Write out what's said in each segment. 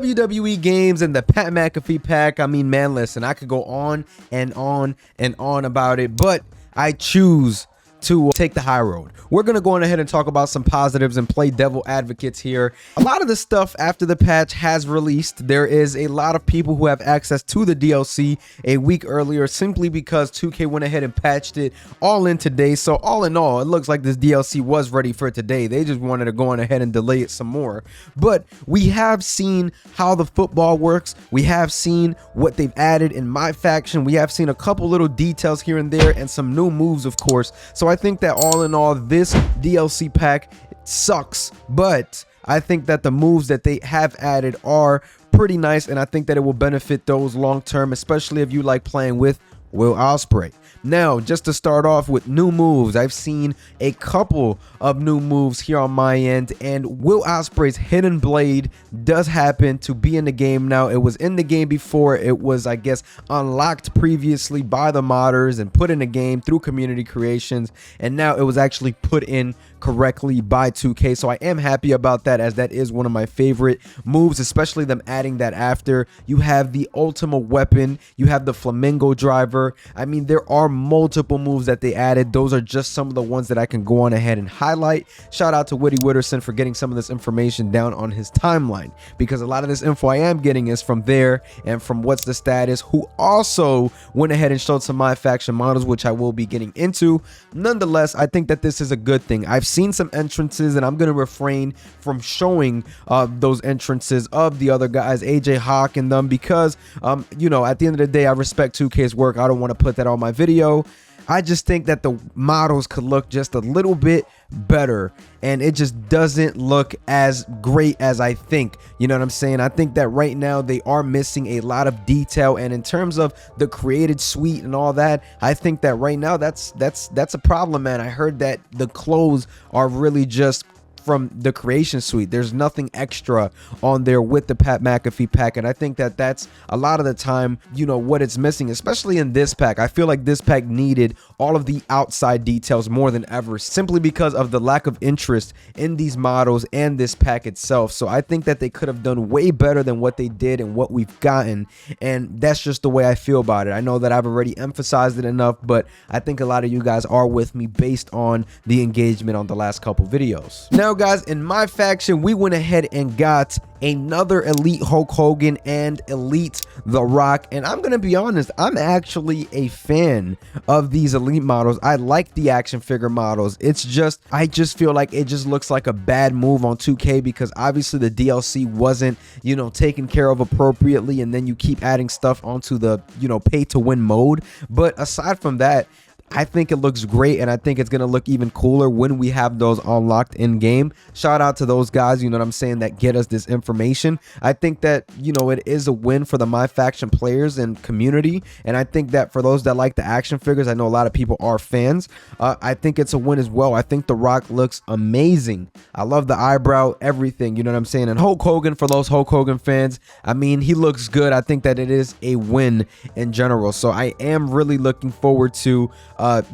WWE games and the Pat McAfee pack. I mean, man, listen, I could go on and on and on about it, but I choose to take the high road. We're going to go on ahead and talk about some positives and play devil advocates here. A lot of the stuff after the patch has released. There is a lot of people who have access to the DLC a week earlier simply because 2K went ahead and patched it all in today. So all in all, it looks like this DLC was ready for today. They just wanted to go on ahead and delay it some more. But we have seen how the football works. We have seen what they've added in MyFaction. We have seen a couple little details here and there and some new moves, of course. So I think that all in all, this DLC pack sucks, but I think that the moves that they have added are pretty nice, and I think that it will benefit those long term, especially if you like playing with Will Ospreay. Now, just to start off with new moves, I've seen a couple of new moves here on my end, and Will Ospreay's hidden blade does happen to be in the game now. It was in the game before. It was, I guess, unlocked previously by the modders and put in the game through community creations, and now it was actually put in correctly by 2K. So I am happy about that, as that is one of my favorite moves, especially them adding that after. You have the ultimate weapon, you have the flamingo driver. I mean, there are multiple moves that they added. Those are just some of the ones that I can go on ahead and highlight. Shout out to Witty Witterson for getting some of this information down on his timeline, because a lot of this info I am getting is from there and from What's the Status, who also went ahead and showed some MyFaction models, which I will be getting into. Nonetheless, I think that this is a good thing. I've seen some entrances, and I'm going to refrain from showing those entrances of the other guys, AJ Hawk and them, because you know, at the end of the day, I respect 2K's work. I don't want to put that on my video. I just think that the models could look just a little bit better, and it just doesn't look as great as I think. You know what I'm saying? I think that right now they are missing a lot of detail, and in terms of the created suite and all that, I think that right now that's a problem, man. I heard that the clothes are really just from the creation suite. There's nothing extra on there with the Pat McAfee pack, and I think that that's a lot of the time, you know, what it's missing, especially in this pack. I feel like this pack needed all of the outside details more than ever, simply because of the lack of interest in these models and this pack itself. So I think that they could have done way better than what they did and what we've gotten, and that's just the way I feel about it. I know that I've already emphasized it enough, but I think a lot of you guys are with me based on the engagement on the last couple videos. Now guys, in MyFaction, we went ahead and got another Elite Hulk Hogan and Elite The Rock, and I'm gonna be honest, I'm actually a fan of these Elite models. I like the action figure models. It's just, I just feel like it just looks like a bad move on 2K, because obviously the DLC wasn't, you know, taken care of appropriately, and then you keep adding stuff onto the, you know, pay to win mode. But aside from that, I think it looks great, and I think it's going to look even cooler when we have those unlocked in game. Shout out to those guys, you know what I'm saying, that get us this information. I think that, you know, it is a win for the MyFaction players and community, and I think that for those that like the action figures, I know a lot of people are fans. I think it's a win as well. I think The Rock looks amazing. I love the eyebrow, everything, you know what I'm saying. And Hulk Hogan, for those Hulk Hogan fans, I mean, he looks good. I think that it is a win in general. So I am really looking forward to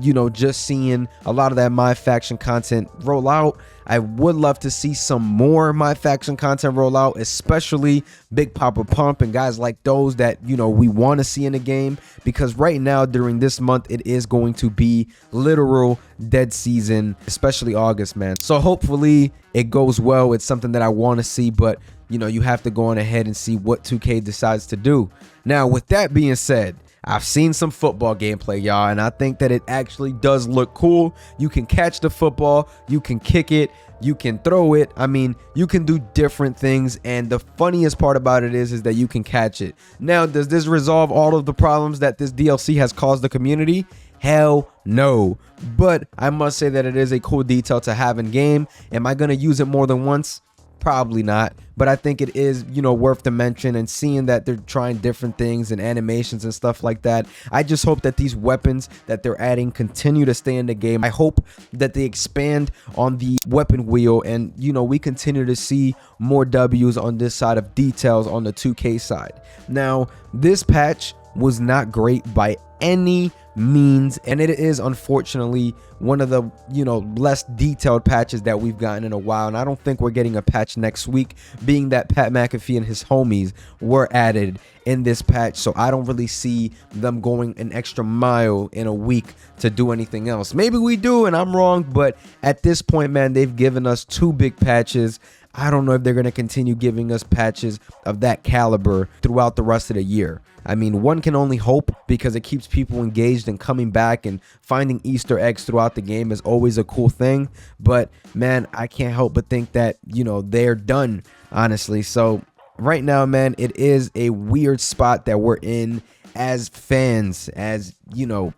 you know, just seeing a lot of that MyFaction content roll out. I would love to see some more MyFaction content roll out, especially Big Papa Pump and guys like those that, you know, we want to see in the game, because right now during this month it is going to be literal dead season, especially August, man. So hopefully it goes well. It's something that I want to see, but you know, you have to go on ahead and see what 2K decides to do. Now, with that being said, I've seen some football gameplay, y'all, and I think that it actually does look cool. You can catch the football, you can kick it, you can throw it. I mean, you can do different things, and the funniest part about it is that you can catch it. Now, does this resolve all of the problems that this DLC has caused the community? Hell no. But I must say that it is a cool detail to have in game. Am I going to use it more than once? Probably not, but I think it is, you know, worth the mention, and seeing that they're trying different things and animations and stuff like that. I just hope that these weapons that they're adding continue to stay in the game. I hope that they expand on the weapon wheel, and you know, we continue to see more W's on this side of details on the 2K side. Now, this patch was not great by any means, and it is unfortunately one of the less detailed patches that we've gotten in a while, and I don't think we're getting a patch next week, being that Pat McAfee and his homies were added in this patch. So I don't really see them going an extra mile in a week to do anything else. Maybe we do and I'm wrong, but at this point, man, they've given us 2 big patches. I don't know if they're going to continue giving us patches of that caliber throughout the rest of the year. I mean, one can only hope, because it keeps people engaged and coming back, and finding Easter eggs throughout the game is always a cool thing. But man, I can't help but think that, they're done, honestly. So right now, man, it is a weird spot that we're in as fans, as,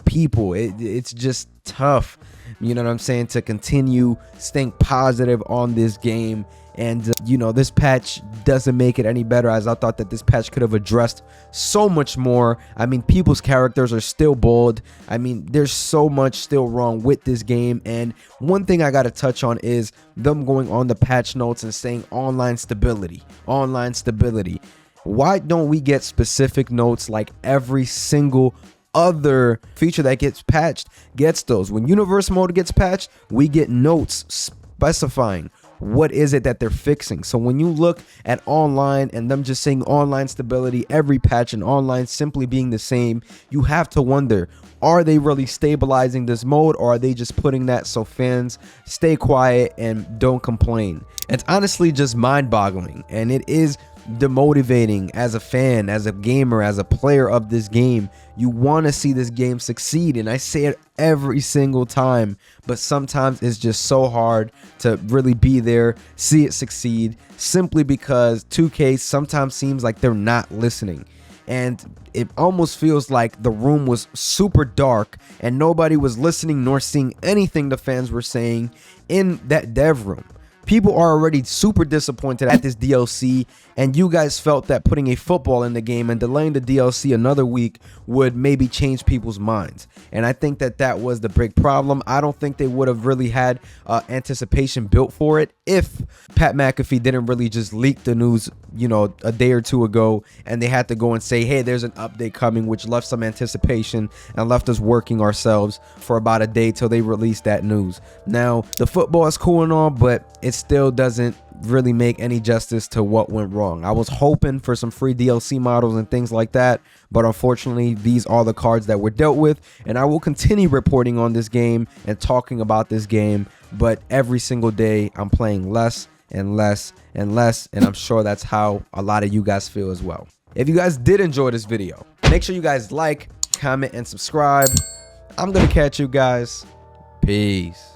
people. It's just tough, you know what I'm saying, to continue staying positive on this game. And this patch doesn't make it any better, as I thought that this patch could have addressed so much more. I mean, people's characters are still bold. I mean, there's so much still wrong with this game. And one thing I got to touch on is them going on the patch notes and saying online stability. Why don't we get specific notes like every single other feature that gets patched gets those? When universe mode gets patched, we get notes specifying what is it that they're fixing. So when you look at online and them just saying online stability every patch, and online simply being the same, you have to wonder, are they really stabilizing this mode, or are they just putting that so fans stay quiet and don't complain? It's honestly just mind-boggling, and it is demotivating as a fan, as a gamer, as a player of this game. You want to see this game succeed, and I say it every single time, but sometimes it's just so hard to really be there, see it succeed, simply because 2K sometimes seems like they're not listening. And it almost feels like the room was super dark and nobody was listening nor seeing anything the fans were saying in that dev room. People are already super disappointed at this DLC, and you guys felt that putting a football in the game and delaying the DLC another week would maybe change people's minds. And I think that that was the big problem. I don't think they would have really had anticipation built for it if Pat McAfee didn't really just leak the news, a day or 2 ago, and they had to go and say, hey, there's an update coming, which left some anticipation and left us working ourselves for about a day till they released that news. Now, the football is cool and all, but it still doesn't really make any justice to what went wrong. I was hoping for some free DLC models and things like that, but unfortunately these are the cards that were dealt with, and I will continue reporting on this game and talking about this game, but every single day I'm playing less and less and less, and I'm sure that's how a lot of you guys feel as well. If you guys did enjoy this video, make sure you guys like, comment, and subscribe. I'm gonna catch you guys. Peace.